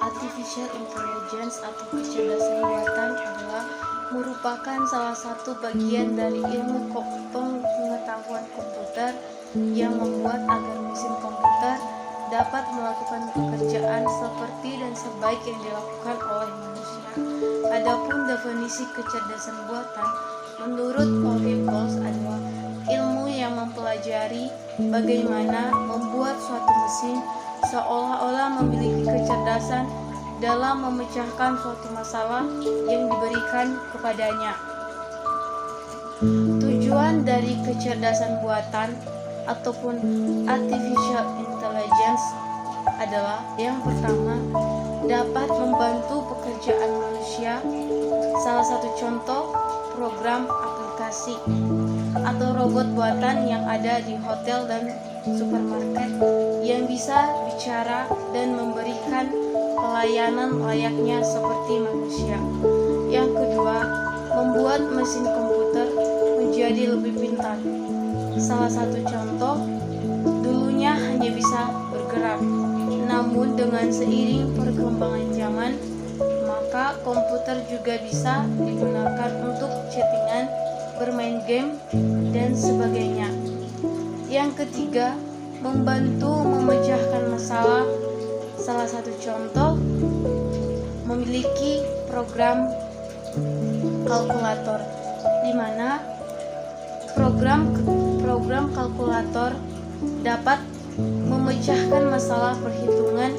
Artificial intelligence atau kecerdasan buatan adalah merupakan salah satu bagian dari ilmu pengetahuan komputer yang membuat agar mesin komputer dapat melakukan pekerjaan seperti dan sebaik yang dilakukan oleh manusia. Adapun definisi kecerdasan buatan menurut Pauly adalah ilmu yang mempelajari bagaimana membuat suatu mesin seolah-olah memiliki kecerdasan dalam memecahkan suatu masalah yang diberikan kepadanya. Tujuan dari kecerdasan buatan ataupun artificial intelligence adalah yang pertama, dapat membantu pekerjaan manusia. Salah satu contoh program aplikasi atau robot buatan yang ada di hotel dan supermarket yang bisa bicara dan memberikan pelayanan layaknya seperti manusia. Yang kedua, membuat mesin komputer menjadi lebih pintar. Salah satu contoh, dulunya hanya bisa bergerak, namun dengan seiring perkembangan zaman, maka komputer juga bisa digunakan untuk chattingan, bermain game, dan sebagainya. Yang ketiga, membantu memecahkan masalah. Salah satu contoh, memiliki program kalkulator, di mana program kalkulator dapat memecahkan masalah perhitungan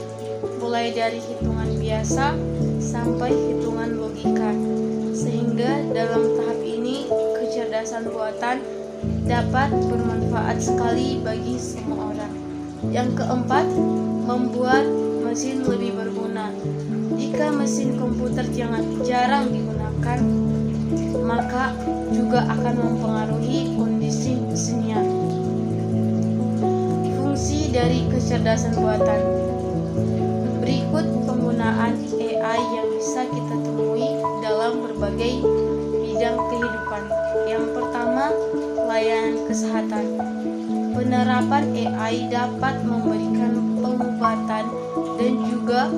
mulai dari hitungan biasa sampai hitungan logika, sehingga dalam tahap ini kecerdasan buatan dapat bermanfaat sekali bagi semua orang. Yang keempat, membuat mesin lebih berguna. Jika mesin komputer jarang digunakan, maka juga akan mempengaruhi kondisi mesinnya. Fungsi dari kecerdasan buatan. Berikut penggunaan AI yang bisa kita temui dalam berbagai bidang kehidupan. Yang pertama, layanan kesehatan. Penerapan AI dapat memberikan pengobatan dan juga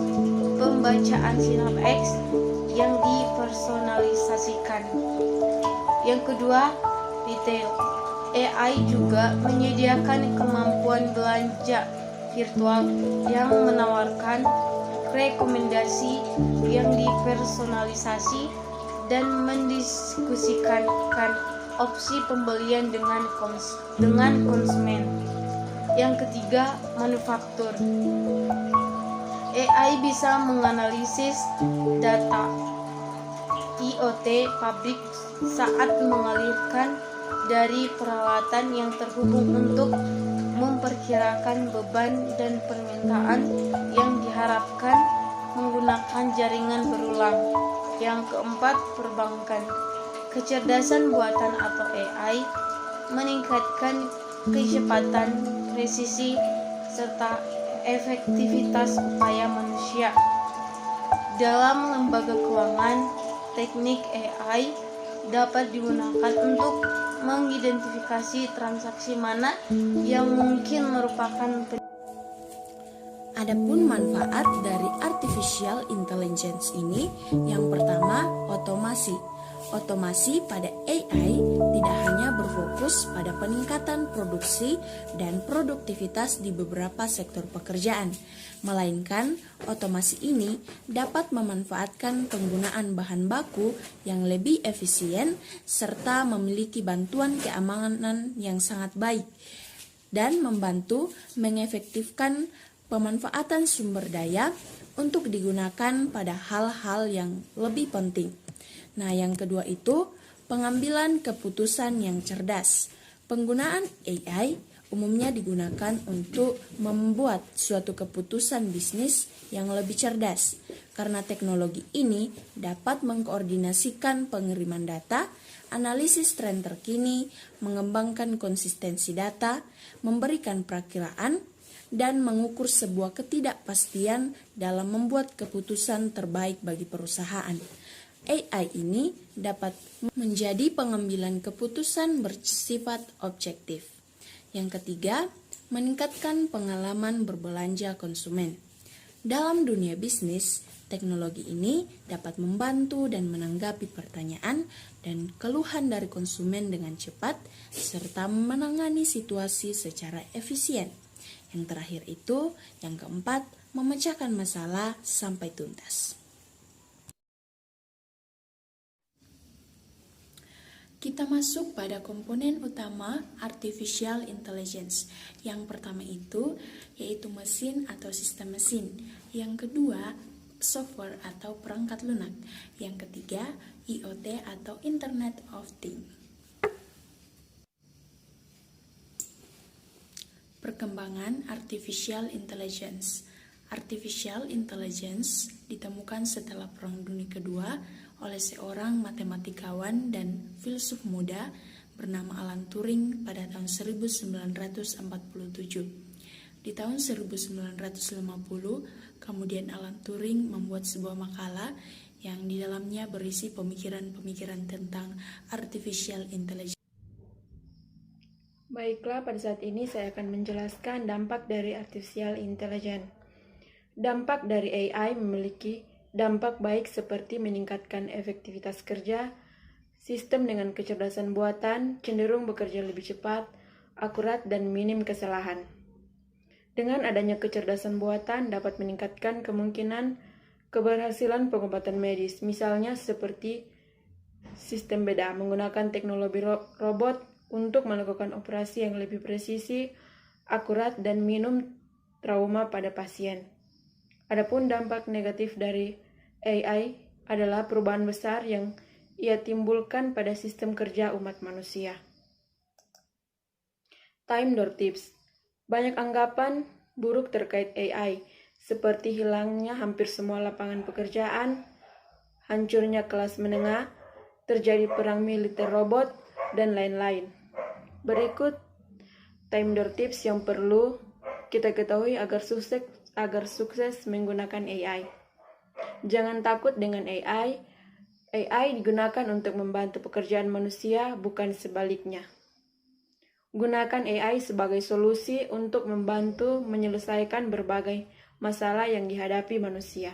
pembacaan sinapsis yang dipersonalisasikan. Yang kedua, retail. AI juga menyediakan kemampuan belanja virtual yang menawarkan rekomendasi yang dipersonalisasi dan mendiskusikan opsi pembelian dengan konsumen. Yang ketiga, manufaktur. AI bisa menganalisis data IoT pabrik saat mengalirkan dari peralatan yang terhubung untuk memperkirakan beban dan permintaan yang diharapkan menggunakan jaringan berulang. Yang keempat, perbankan. Kecerdasan buatan atau AI meningkatkan kecepatan, presisi, serta efektivitas upaya manusia. Dalam lembaga keuangan, teknik AI dapat digunakan untuk mengidentifikasi transaksi mana yang mungkin merupakan Adapun manfaat dari artificial intelligence ini, yang pertama, otomasi. Otomasi pada AI tidak hanya berfokus pada peningkatan produksi dan produktivitas di beberapa sektor pekerjaan, melainkan otomasi ini dapat memanfaatkan penggunaan bahan baku yang lebih efisien serta memiliki bantuan keamanan yang sangat baik dan membantu mengefektifkan pemanfaatan sumber daya untuk digunakan pada hal-hal yang lebih penting. Nah, yang kedua itu pengambilan keputusan yang cerdas. Penggunaan AI umumnya digunakan untuk membuat suatu keputusan bisnis yang lebih cerdas, karena teknologi ini dapat mengkoordinasikan pengiriman data, analisis tren terkini, mengembangkan konsistensi data, memberikan perakiraan, dan mengukur sebuah ketidakpastian dalam membuat keputusan terbaik bagi perusahaan. AI ini dapat menjadi pengambilan keputusan bersifat objektif. Yang ketiga, meningkatkan pengalaman berbelanja konsumen. Dalam dunia bisnis, teknologi ini dapat membantu dan menanggapi pertanyaan dan keluhan dari konsumen dengan cepat, serta menangani situasi secara efisien. Yang terakhir itu, yang keempat, memecahkan masalah sampai tuntas. Kita masuk pada komponen utama artificial intelligence. Yang pertama itu yaitu mesin atau sistem mesin. Yang kedua, software atau perangkat lunak. Yang ketiga, IoT atau Internet of Things. Perkembangan artificial intelligence. Artificial intelligence ditemukan setelah Perang Dunia Kedua oleh seorang matematikawan dan filsuf muda bernama Alan Turing pada tahun 1947. Di tahun 1950, kemudian Alan Turing membuat sebuah makalah yang di dalamnya berisi pemikiran-pemikiran tentang artificial intelligence. Baiklah, pada saat ini saya akan menjelaskan dampak dari artificial intelligence. Dampak dari AI memiliki dampak baik seperti meningkatkan efektivitas kerja. Sistem dengan kecerdasan buatan cenderung bekerja lebih cepat, akurat, dan minim kesalahan. Dengan adanya kecerdasan buatan dapat meningkatkan kemungkinan keberhasilan pengobatan medis, misalnya seperti sistem bedah menggunakan teknologi robot untuk melakukan operasi yang lebih presisi, akurat, dan minim trauma pada pasien. Adapun dampak negatif dari AI adalah perubahan besar yang ia timbulkan pada sistem kerja umat manusia. Time door tips. Banyak anggapan buruk terkait AI, seperti hilangnya hampir semua lapangan pekerjaan, hancurnya kelas menengah, terjadi perang militer robot, dan lain-lain. Berikut time door tips yang perlu kita ketahui agar sukses menggunakan AI. Jangan takut dengan AI. AI digunakan untuk membantu pekerjaan manusia, bukan sebaliknya. Gunakan AI sebagai solusi untuk membantu menyelesaikan berbagai masalah yang dihadapi manusia.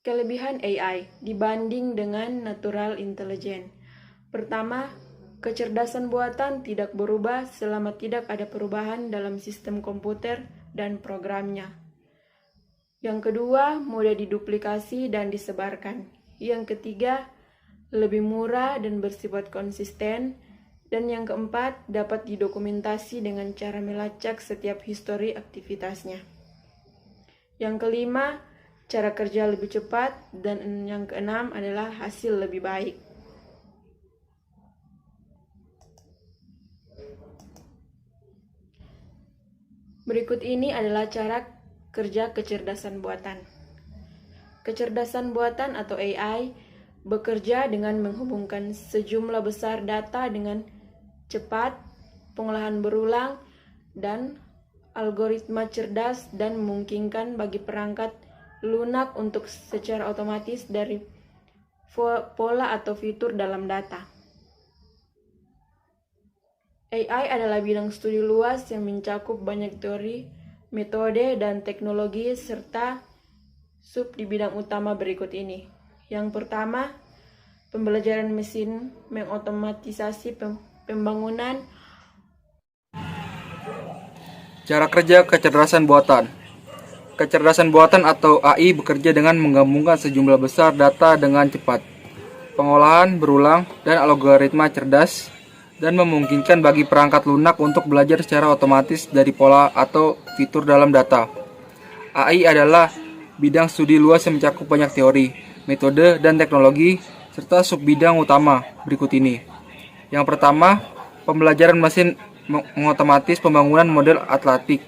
Kelebihan AI dibanding dengan natural intelligence. Pertama, kecerdasan buatan tidak berubah selama tidak ada perubahan dalam sistem komputer dan programnya. Yang kedua, mudah diduplikasi dan disebarkan. Yang ketiga, lebih murah dan bersifat konsisten. Dan yang keempat, dapat didokumentasi dengan cara melacak setiap histori aktivitasnya. Yang kelima, cara kerja lebih cepat. Dan yang keenam adalah hasil lebih baik. Berikut ini adalah cara kerja kecerdasan buatan. Kecerdasan buatan atau AI bekerja dengan menghubungkan sejumlah besar data dengan cepat, pengolahan berulang, dan algoritma cerdas dan memungkinkan bagi perangkat lunak untuk secara otomatis dari pola atau fitur dalam data. AI adalah bidang studi luas yang mencakup banyak teori, metode, dan teknologi serta sub di bidang utama berikut ini. Yang pertama, pembelajaran mesin mengotomatisasi pembangunan. Cara kerja kecerdasan buatan. Kecerdasan buatan atau AI bekerja dengan menggabungkan sejumlah besar data dengan cepat, pengolahan berulang, dan algoritma cerdas, dan memungkinkan bagi perangkat lunak untuk belajar secara otomatis dari pola atau fitur dalam data. AI adalah bidang studi luas yang mencakup banyak teori, metode, dan teknologi, serta sub-bidang utama berikut ini. Yang pertama, pembelajaran mesin mengotomatis pembangunan model atletik.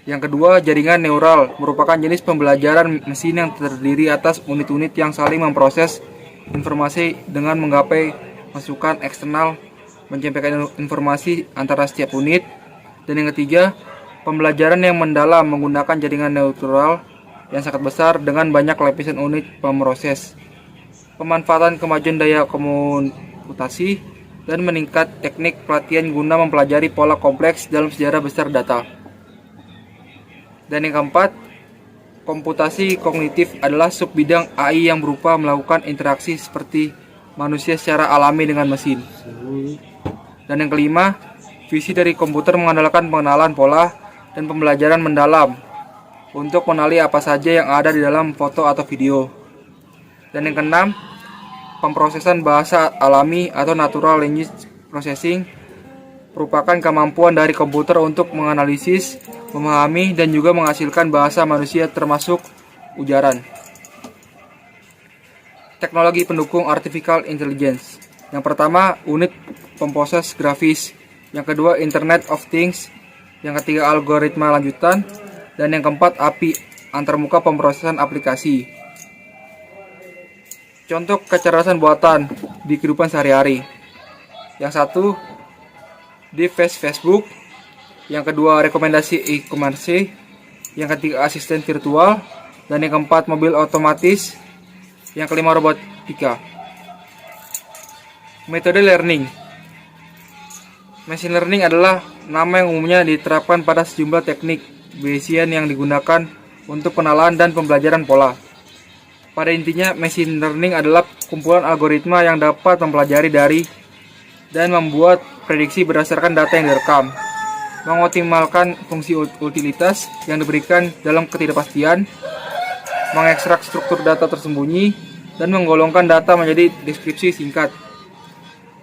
Yang kedua, jaringan neural merupakan jenis pembelajaran mesin yang terdiri atas unit-unit yang saling memproses informasi dengan menggapai masukan eksternal, menyampaikan informasi antara setiap unit. Dan yang ketiga, pembelajaran yang mendalam menggunakan jaringan neural yang sangat besar dengan banyak lapisan unit pemroses, pemanfaatan kemajuan daya komputasi, dan meningkat teknik pelatihan guna mempelajari pola kompleks dalam sejarah besar data. Dan yang keempat, komputasi kognitif adalah subbidang AI yang berupa melakukan interaksi seperti manusia secara alami dengan mesin. Dan yang kelima, visi dari komputer mengandalkan pengenalan pola dan pembelajaran mendalam untuk mengenali apa saja yang ada di dalam foto atau video. Dan yang keenam, pemrosesan bahasa alami atau natural language processing merupakan kemampuan dari komputer untuk menganalisis, memahami, dan juga menghasilkan bahasa manusia termasuk ujaran. Teknologi pendukung artificial intelligence. Yang pertama, unit pemproses grafis. Yang kedua, Internet of Things. Yang ketiga, algoritma lanjutan. Dan yang keempat, API, antarmuka pemrosesan aplikasi. Contoh kecerdasan buatan di kehidupan sehari-hari. Yang satu, device Facebook. Yang kedua, rekomendasi e-commerce. Yang ketiga, asisten virtual. Dan yang keempat, mobil otomatis. Yang kelima, robotika. Metode learning. Machine learning adalah nama yang umumnya diterapkan pada sejumlah teknik Bayesian yang digunakan untuk pengenalan dan pembelajaran pola. Pada intinya, machine learning adalah kumpulan algoritma yang dapat mempelajari dari dan membuat prediksi berdasarkan data yang direkam, mengoptimalkan fungsi utilitas yang diberikan dalam ketidakpastian, mengekstrak struktur data tersembunyi, dan menggolongkan data menjadi deskripsi singkat.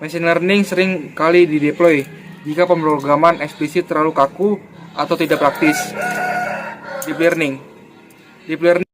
Machine learning sering kali dideploy jika pemrograman eksplisit terlalu kaku atau tidak praktis. Deep learning